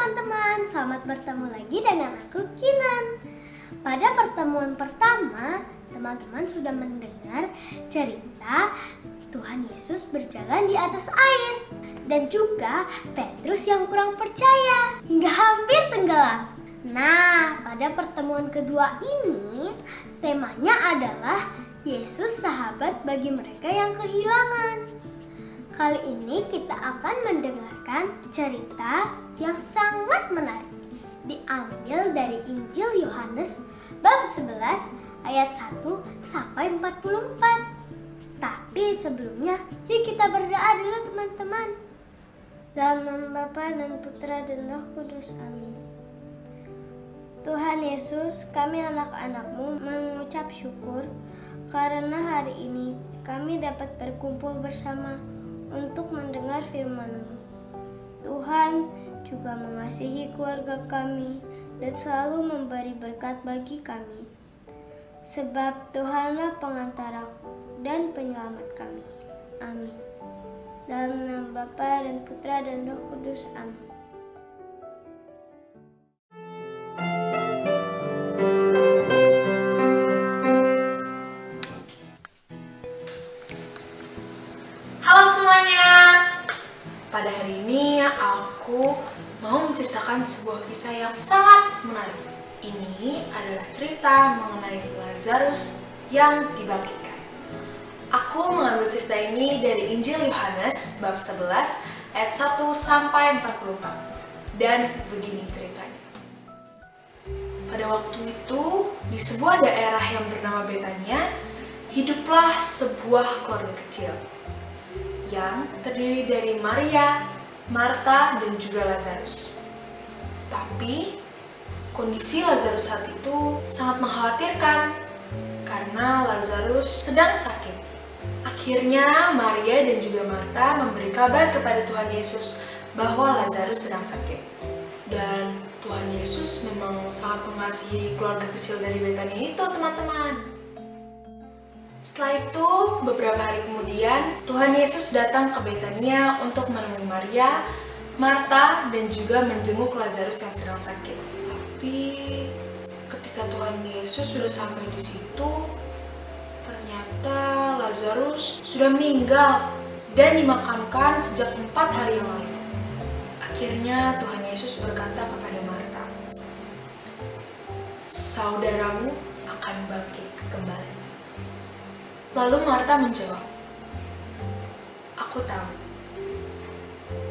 teman-teman, selamat bertemu lagi dengan aku Kinan. Pada pertemuan pertama, teman-teman sudah mendengar cerita Tuhan Yesus berjalan di atas air dan juga Petrus yang kurang percaya hingga hampir tenggelam. Nah, pada pertemuan kedua ini temanya adalah Yesus sahabat bagi mereka yang kehilangan. Kali ini kita akan mendengarkan cerita yang sangat menarik, diambil dari Injil Yohanes bab 11 ayat 1 sampai 44. Tapi sebelumnya, yuk kita berdoa dulu teman-teman. Dalam nama Bapa dan Putra dan Roh Kudus, amin. Tuhan Yesus, kami anak-anak-Mu mengucap syukur karena hari ini kami dapat berkumpul bersama untuk mendengar firman-Mu. Tuhan juga mengasihi keluarga kami dan selalu memberi berkat bagi kami. Sebab Tuhanlah pengantara dan penyelamat kami. Amin. Dalam nama Bapa dan Putra dan Roh Kudus, amin. Halo semuanya. Pada hari ini aku mau menceritakan sebuah kisah yang sangat menarik. Ini adalah cerita mengenai Lazarus yang dibangkitkan. Aku mengambil cerita ini dari Injil Yohanes bab 11 ayat 1 sampai 44. Dan begini ceritanya. Pada waktu itu, di sebuah daerah yang bernama Betania, hiduplah sebuah keluarga kecil yang terdiri dari Maria, Marta, dan juga Lazarus. Tapi, kondisi Lazarus saat itu sangat mengkhawatirkan karena Lazarus sedang sakit. Akhirnya, Maria dan juga Marta memberi kabar kepada Tuhan Yesus bahwa Lazarus sedang sakit. Dan Tuhan Yesus memang sangat mengasihi keluarga kecil dari Betania itu, teman-teman. Setelah itu, beberapa hari kemudian, Tuhan Yesus datang ke Betania untuk menemui Maria, Marta, dan juga menjenguk Lazarus yang sedang sakit. Tapi, ketika Tuhan Yesus sudah sampai di situ, ternyata Lazarus sudah meninggal dan dimakamkan sejak 4 hari yang lalu. Akhirnya, Tuhan Yesus berkata kepada Marta, "Saudaramu akan bangkit kembali." Lalu Marta menjawab, "Aku tahu,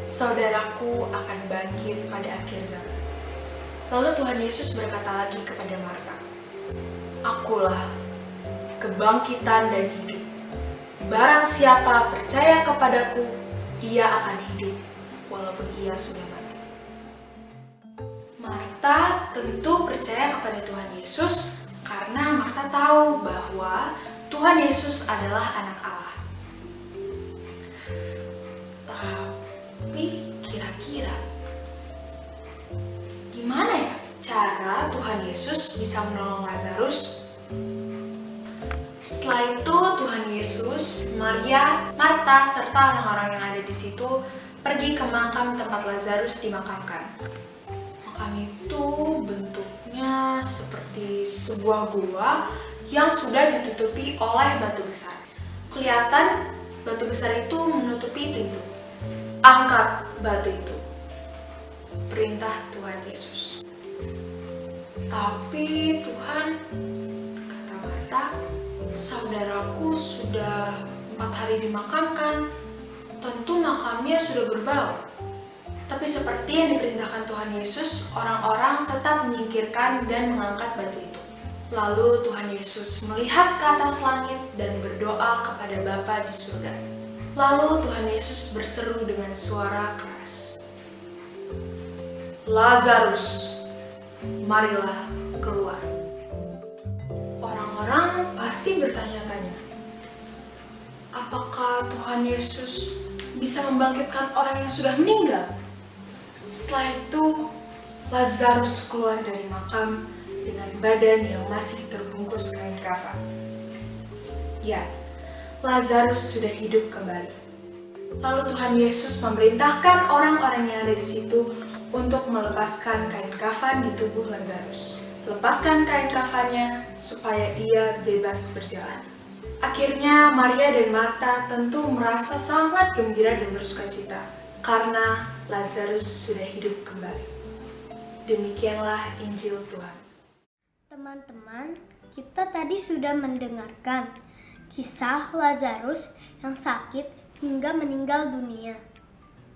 saudaraku akan bangkit pada akhir zaman." Lalu Tuhan Yesus berkata lagi kepada Marta, "Akulah kebangkitan dan hidup. Barang siapa percaya kepadaku, ia akan hidup, walaupun ia sudah mati." Marta tentu percaya kepada Tuhan Yesus karena Marta tahu bahwa Tuhan Yesus adalah anak Allah. Tapi kira-kira gimana ya cara Tuhan Yesus bisa menolong Lazarus? Setelah itu Tuhan Yesus, Maria, Marta, serta orang-orang yang ada di situ pergi ke makam tempat Lazarus dimakamkan. Makam itu bentuknya seperti sebuah gua yang sudah ditutupi oleh batu besar. Kelihatan batu besar itu menutupi pintu. "Angkat batu itu," perintah Tuhan Yesus. "Tapi Tuhan," kata Marta, "saudaraku sudah 4 hari dimakamkan. Tentu makamnya sudah berbau." Tapi seperti yang diperintahkan Tuhan Yesus, orang-orang tetap menyingkirkan dan mengangkat batu itu. Lalu Tuhan Yesus melihat ke atas langit dan berdoa kepada Bapa di surga. Lalu Tuhan Yesus berseru dengan suara keras, "Lazarus, marilah keluar." Orang-orang pasti bertanya-tanya, apakah Tuhan Yesus bisa membangkitkan orang yang sudah meninggal? Setelah itu, Lazarus keluar dari makam dengan badan yang masih terbungkus kain kafan. Ya, Lazarus sudah hidup kembali. Lalu Tuhan Yesus memerintahkan orang-orang yang ada di situ untuk melepaskan kain kafan di tubuh Lazarus. Lepaskan kain kafannya supaya ia bebas berjalan. Akhirnya Maria dan Marta tentu merasa sangat gembira dan bersukacita karena Lazarus sudah hidup kembali. Demikianlah Injil Tuhan. Teman-teman, kita tadi sudah mendengarkan kisah Lazarus yang sakit hingga meninggal dunia.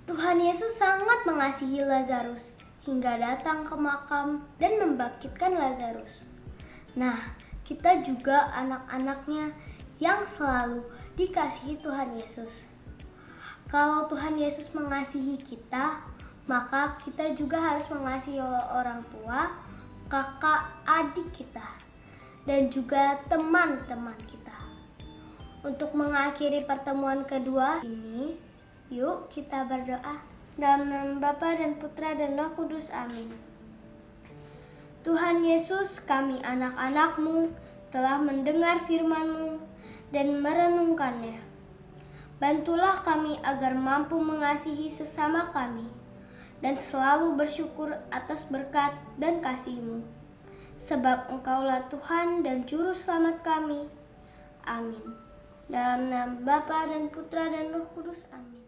Tuhan Yesus sangat mengasihi Lazarus hingga datang ke makam dan membangkitkan Lazarus. Nah, kita juga anak-anaknya yang selalu dikasihi Tuhan Yesus. Kalau Tuhan Yesus mengasihi kita, maka kita juga harus mengasihi orang tua, kakak, adik kita, dan juga teman-teman kita. Untuk mengakhiri pertemuan kedua ini, yuk kita berdoa. Dalam nama Bapa dan Putra dan Roh Kudus, amin. Tuhan Yesus, kami anak-anak-Mu telah mendengar firman-Mu dan merenungkannya. Bantulah kami agar mampu mengasihi sesama kami dan selalu bersyukur atas berkat dan kasih-Mu. Sebab Engkaulah Tuhan dan Juru Selamat kami. Amin. Dalam nama Bapa dan Putra dan Roh Kudus, amin.